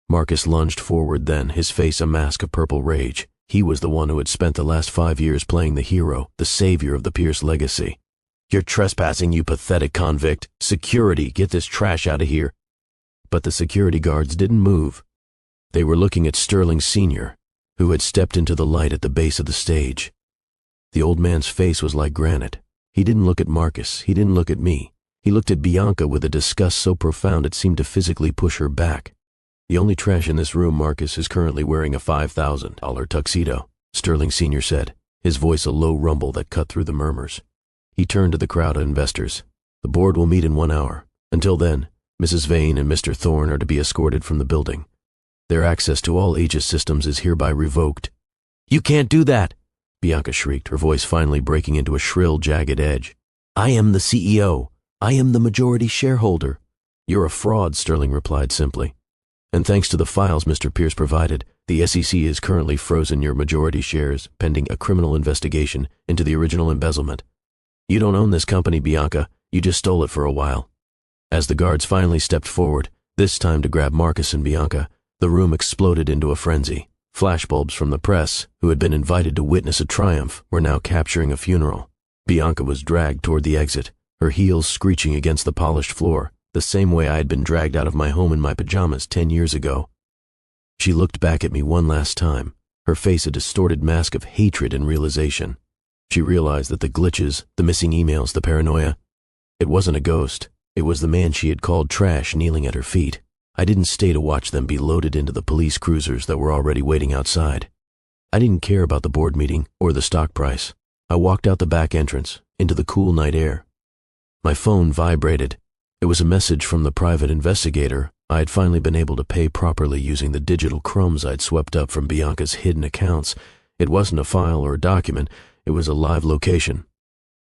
Marcus lunged forward then, his face a mask of purple rage. He was the one who had spent the last 5 years playing the hero, the savior of the Pierce legacy. "You're trespassing, you pathetic convict. Security, get this trash out of here." But the security guards didn't move. They were looking at Sterling Sr., who had stepped into the light at the base of the stage. The old man's face was like granite. He didn't look at Marcus, he didn't look at me. He looked at Bianca with a disgust so profound it seemed to physically push her back. "The only trash in this room, Marcus, is currently wearing a $5,000 tuxedo," Sterling Sr. said, his voice a low rumble that cut through the murmurs. He turned to the crowd of investors. "The board will meet in 1 hour. Until then, Mrs. Vane and Mr. Thorne are to be escorted from the building. Their access to all Aegis systems is hereby revoked." "You can't do that!" Bianca shrieked, her voice finally breaking into a shrill, jagged edge. "I am the CEO. I am the majority shareholder." "You're a fraud," Sterling replied simply. "And thanks to the files Mr. Pierce provided, the SEC has currently frozen your majority shares pending a criminal investigation into the original embezzlement. You don't own this company, Bianca. You just stole it for a while." As the guards finally stepped forward, this time to grab Marcus and Bianca, the room exploded into a frenzy. Flashbulbs from the press, who had been invited to witness a triumph, were now capturing a funeral. Bianca was dragged toward the exit, her heels screeching against the polished floor, the same way I had been dragged out of my home in my pajamas 10 years ago. She looked back at me one last time, her face a distorted mask of hatred and realization. She realized that the glitches, the missing emails, the paranoia, it wasn't a ghost. It was the man she had called trash kneeling at her feet. I didn't stay to watch them be loaded into the police cruisers that were already waiting outside. I didn't care about the board meeting or the stock price. I walked out the back entrance, into the cool night air. My phone vibrated. It was a message from the private investigator. I had finally been able to pay properly using the digital crumbs I'd swept up from Bianca's hidden accounts. It wasn't a file or a document, it was a live location.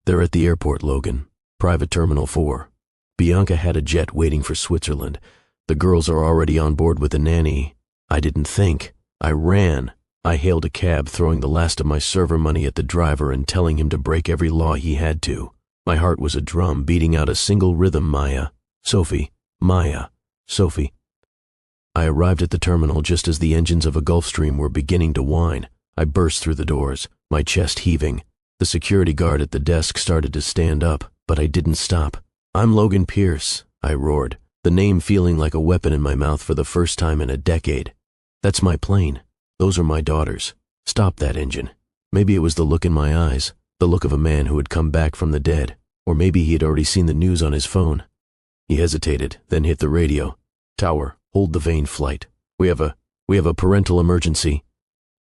They're at the airport, Logan. Private Terminal 4. Bianca had a jet waiting for Switzerland. The girls are already on board with the nanny. I didn't think. I ran. I hailed a cab, throwing the last of my server money at the driver and telling him to break every law he had to. My heart was a drum beating out a single rhythm, Maya. Sophie. Maya. Sophie. I arrived at the terminal just as the engines of a Gulfstream were beginning to whine. I burst through the doors, my chest heaving. The security guard at the desk started to stand up, but I didn't stop. "I'm Logan Pierce," I roared, the name feeling like a weapon in my mouth for the first time in a decade. "That's my plane. Those are my daughters. Stop that engine." Maybe it was the look in my eyes, the look of a man who had come back from the dead, or maybe he had already seen the news on his phone. He hesitated, then hit the radio. "Tower, hold the vane flight. We have a parental emergency."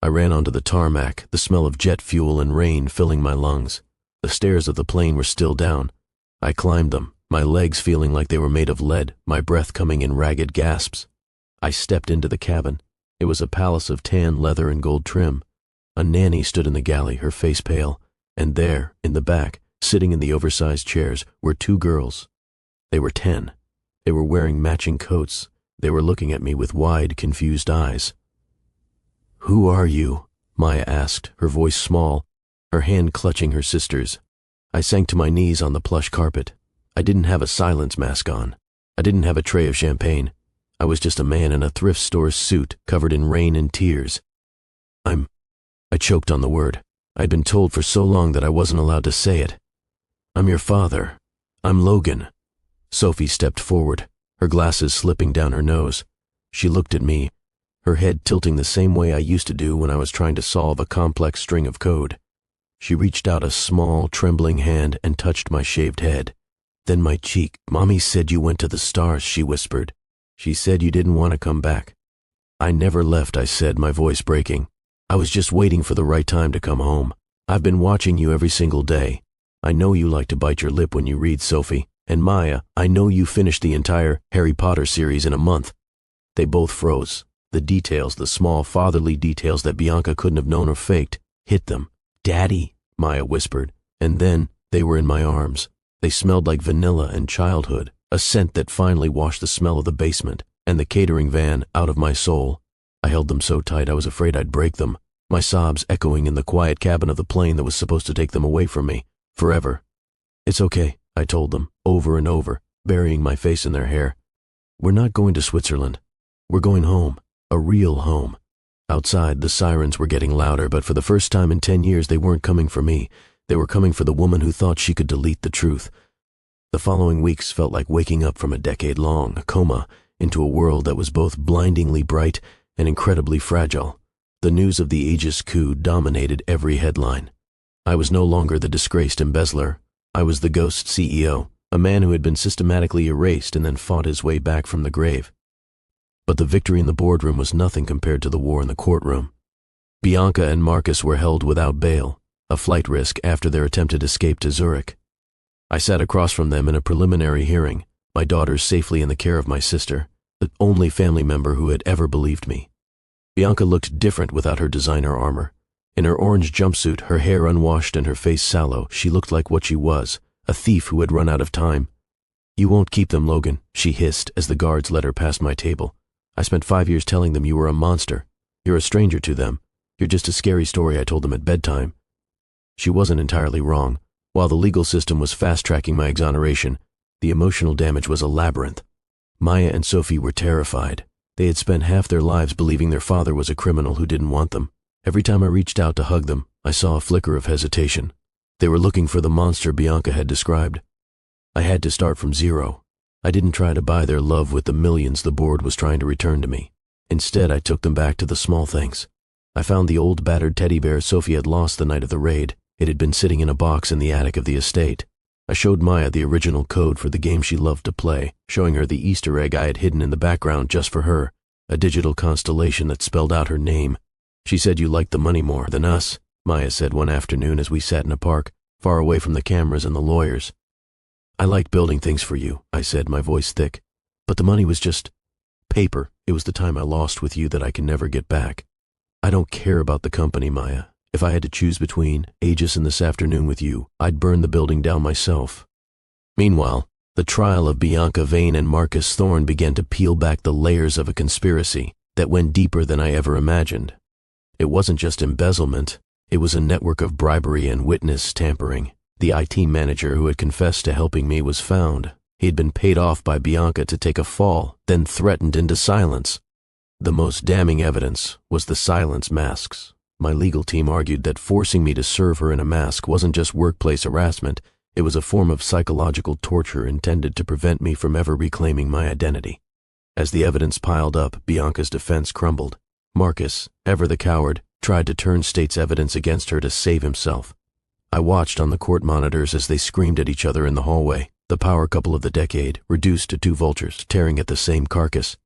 I ran onto the tarmac, the smell of jet fuel and rain filling my lungs. The stairs of the plane were still down. I climbed them, my legs feeling like they were made of lead, my breath coming in ragged gasps. I stepped into the cabin. It was a palace of tan leather and gold trim. A nanny stood in the galley, her face pale, and there, in the back, sitting in the oversized chairs, were two girls. They were 10. They were wearing matching coats. They were looking at me with wide, confused eyes. "Who are you?" Maya asked, her voice small, her hand clutching her sister's. I sank to my knees on the plush carpet. I didn't have a silence mask on. I didn't have a tray of champagne. I was just a man in a thrift store suit covered in rain and tears. I choked on the word. I'd been told for so long that I wasn't allowed to say it. "I'm your father. I'm Logan." Sophie stepped forward, her glasses slipping down her nose. She looked at me, her head tilting the same way I used to do when I was trying to solve a complex string of code. She reached out a small, trembling hand and touched my shaved head. Then my cheek. "Mommy said you went to the stars," she whispered. "She said you didn't want to come back." "I never left," I said, my voice breaking. "I was just waiting for the right time to come home. I've been watching you every single day. I know you like to bite your lip when you read, Sophie. And Maya, I know you finished the entire Harry Potter series in a month." They both froze. The details, the small fatherly details that Bianca couldn't have known or faked, hit them. "Daddy," Maya whispered, and then they were in my arms. They smelled like vanilla and childhood, a scent that finally washed the smell of the basement and the catering van out of my soul. I held them so tight I was afraid I'd break them, my sobs echoing in the quiet cabin of the plane that was supposed to take them away from me, forever. "It's okay," I told them, over and over, burying my face in their hair. "We're not going to Switzerland. We're going home, a real home." Outside, the sirens were getting louder, but for the first time in 10 years, they weren't coming for me. They were coming for the woman who thought she could delete the truth. The following weeks felt like waking up from a decade-long coma into a world that was both blindingly bright and incredibly fragile. The news of the Aegis coup dominated every headline. I was no longer the disgraced embezzler. I was the ghost CEO, a man who had been systematically erased and then fought his way back from the grave. But the victory in the boardroom was nothing compared to the war in the courtroom. Bianca and Marcus were held without bail, a flight risk after their attempted escape to Zurich. I sat across from them in a preliminary hearing, my daughters safely in the care of my sister, the only family member who had ever believed me. Bianca looked different without her designer armor. In her orange jumpsuit, her hair unwashed and her face sallow, she looked like what she was, a thief who had run out of time. "You won't keep them, Logan," she hissed as the guards led her past my table. "I spent 5 years telling them you were a monster. You're a stranger to them. You're just a scary story I told them at bedtime." She wasn't entirely wrong. While the legal system was fast-tracking my exoneration, the emotional damage was a labyrinth. Maya and Sophie were terrified. They had spent half their lives believing their father was a criminal who didn't want them. Every time I reached out to hug them, I saw a flicker of hesitation. They were looking for the monster Bianca had described. I had to start from zero. I didn't try to buy their love with the millions the board was trying to return to me. Instead, I took them back to the small things. I found the old battered teddy bear Sophie had lost the night of the raid. It had been sitting in a box in the attic of the estate. I showed Maya the original code for the game she loved to play, showing her the Easter egg I had hidden in the background just for her, a digital constellation that spelled out her name. She said you liked the money more than us, Maya said one afternoon as we sat in a park, far away from the cameras and the lawyers. I liked building things for you, I said, my voice thick. But the money was just paper. It was the time I lost with you that I can never get back. I don't care about the company, Maya. If I had to choose between Aegis and this afternoon with you, I'd burn the building down myself. Meanwhile, the trial of Bianca Vane and Marcus Thorne began to peel back the layers of a conspiracy that went deeper than I ever imagined. It wasn't just embezzlement. It was a network of bribery and witness tampering. The IT manager who had confessed to helping me was found. He had been paid off by Bianca to take a fall, then threatened into silence. The most damning evidence was the silence masks. My legal team argued that forcing me to serve her in a mask wasn't just workplace harassment, it was a form of psychological torture intended to prevent me from ever reclaiming my identity. As the evidence piled up, Bianca's defense crumbled. Marcus, ever the coward, tried to turn state's evidence against her to save himself. I watched on the court monitors as they screamed at each other in the hallway, the power couple of the decade, reduced to two vultures tearing at the same carcass.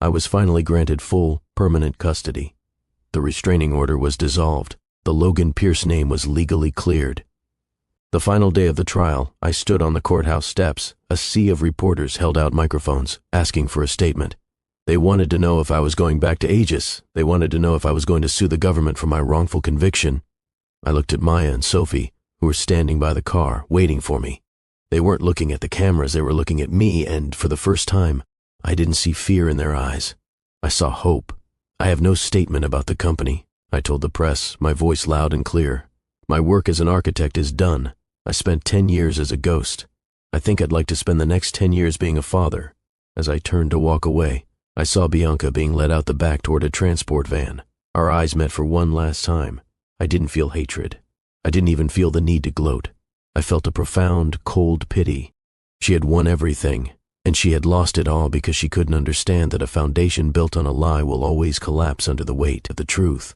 I was finally granted full, permanent custody. The restraining order was dissolved. The Logan Pierce name was legally cleared. The final day of the trial, I stood on the courthouse steps. A sea of reporters held out microphones, asking for a statement. They wanted to know if I was going back to Aegis. They wanted to know if I was going to sue the government for my wrongful conviction. I looked at Maya and Sophie, who were standing by the car, waiting for me. They weren't looking at the cameras, they were looking at me, and for the first time, I didn't see fear in their eyes. I saw hope. I have no statement about the company, I told the press, my voice loud and clear. My work as an architect is done. I spent 10 years as a ghost. I think I'd like to spend the next 10 years being a father. As I turned to walk away, I saw Bianca being led out the back toward a transport van. Our eyes met for one last time. I didn't feel hatred. I didn't even feel the need to gloat. I felt a profound, cold pity. She had won everything, and she had lost it all because she couldn't understand that a foundation built on a lie will always collapse under the weight of the truth.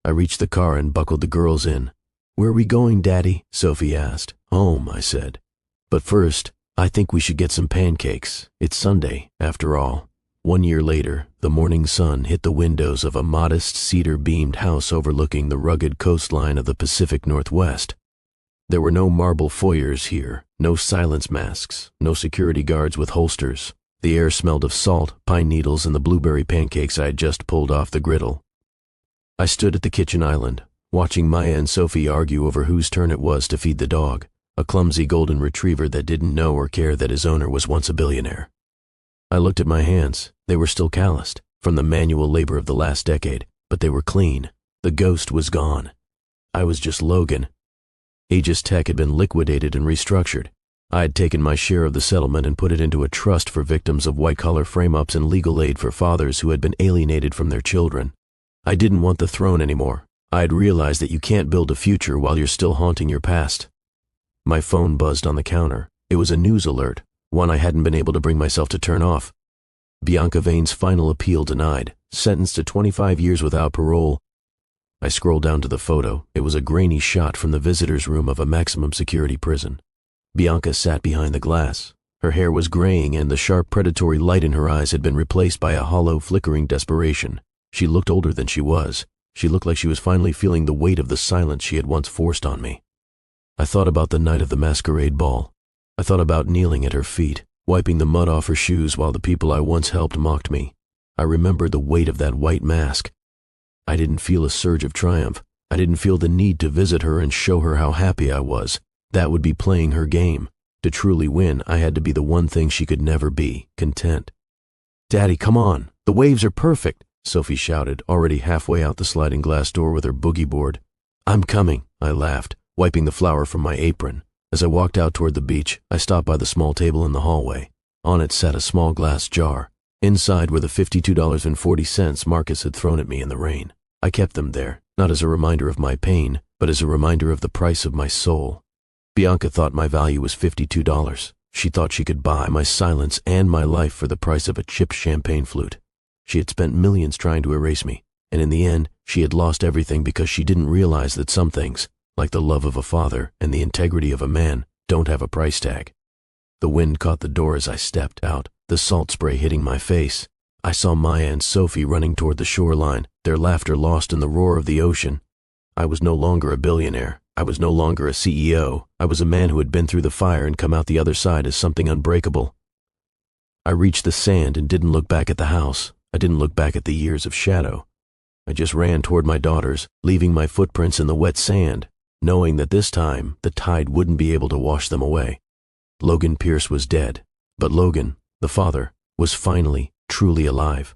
I reached the car and buckled the girls in. "Where are we going, Daddy?" Sophie asked. "Home," I said. "But first, I think we should get some pancakes. It's Sunday, after all." 1 year later, the morning sun hit the windows of a modest cedar-beamed house overlooking the rugged coastline of the Pacific Northwest. There were no marble foyers here, no silence masks, no security guards with holsters. The air smelled of salt, pine needles, and the blueberry pancakes I had just pulled off the griddle. I stood at the kitchen island, watching Maya and Sophie argue over whose turn it was to feed the dog, a clumsy golden retriever that didn't know or care that his owner was once a billionaire. I looked at my hands. They were still calloused from the manual labor of the last decade, but they were clean. The ghost was gone. I was just Logan. Aegis Tech had been liquidated and restructured. I had taken my share of the settlement and put it into a trust for victims of white-collar frame-ups and legal aid for fathers who had been alienated from their children. I didn't want the throne anymore. I had realized that you can't build a future while you're still haunting your past. My phone buzzed on the counter. It was a news alert, one I hadn't been able to bring myself to turn off. Bianca Vane's final appeal denied, sentenced to 25 years without parole. I scrolled down to the photo. It was a grainy shot from the visitor's room of a maximum security prison. Bianca sat behind the glass. Her hair was graying and the sharp predatory light in her eyes had been replaced by a hollow, flickering desperation. She looked older than she was. She looked like she was finally feeling the weight of the silence she had once forced on me. I thought about the night of the masquerade ball. I thought about kneeling at her feet, wiping the mud off her shoes while the people I once helped mocked me. I remembered the weight of that white mask. I didn't feel a surge of triumph. I didn't feel the need to visit her and show her how happy I was. That would be playing her game. To truly win, I had to be the one thing she could never be, content. "Daddy, come on. The waves are perfect," Sophie shouted, already halfway out the sliding glass door with her boogie board. "I'm coming," I laughed, wiping the flour from my apron. As I walked out toward the beach, I stopped by the small table in the hallway. On it sat a small glass jar. Inside were the $52.40 Marcus had thrown at me in the rain. I kept them there, not as a reminder of my pain, but as a reminder of the price of my soul. Bianca thought my value was $52. She thought she could buy my silence and my life for the price of a chipped champagne flute. She had spent millions trying to erase me, and in the end, she had lost everything because she didn't realize that some things, like the love of a father and the integrity of a man, don't have a price tag. The wind caught the door as I stepped out, the salt spray hitting my face. I saw Maya and Sophie running toward the shoreline, their laughter lost in the roar of the ocean. I was no longer a billionaire. I was no longer a CEO. I was a man who had been through the fire and come out the other side as something unbreakable. I reached the sand and didn't look back at the house. I didn't look back at the years of shadow. I just ran toward my daughters, leaving my footprints in the wet sand, knowing that this time the tide wouldn't be able to wash them away. Logan Pierce was dead, but Logan, the father, was finally truly alive.